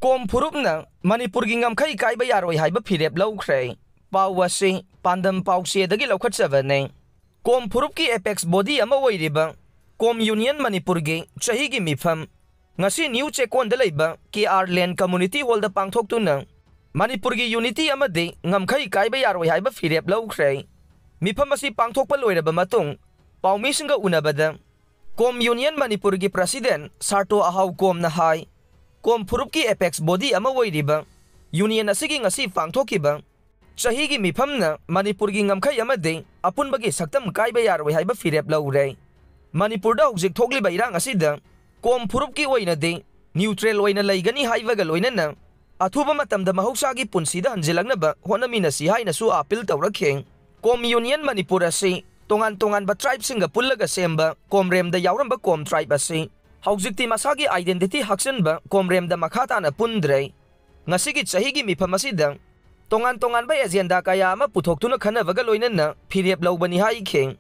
Kom Furupna Manipur Ngamkhei Kaiba Yaroi Haiba Phirep Loukhre Pawasi Pandam Pausi Dagi Lokhatsavane Kom Furupki Apex Body ama oiriba Kom Union Manipurgi Chahigi Mifam Ngasi New Chekon da leiba KR Land Community Hall da pangthoktuna Manipurgi Unity amadi Ngamkhei Kaiba Yaroi Haiba Phirep Loukhre Mifam asi pangthokpa loiraba matung Paumisinga unabada Kom Union Manipurgi President Sarto Ahau Kom na hai Kom Furupki Apex Body ama oiriba Union asigi ngasi pangthokiba Chahigi mifamna Manipurgi Ngamkhei amadi apunbagi saktam Kaiba Yaroi Haiba Phirep Loukhre Manipurda hojik thokliba irang asida Kom Furupki oinadi neutral oina leigani haibaga loinana athuba matamda mahausagi punsida hanjilagnaba honaminasi hainasu appeal tawrakhe Kom Union Manipur asi tongan ba tribe singa pullaga semba komremda yauramba kom tribe asi hojikti masagi identity haksanba komremda makhatana pundre ngasigi chahigi mifam asida tongan ba agenda kaya ama puthoktuna khanabaga loinana Phirep Loubani haikhe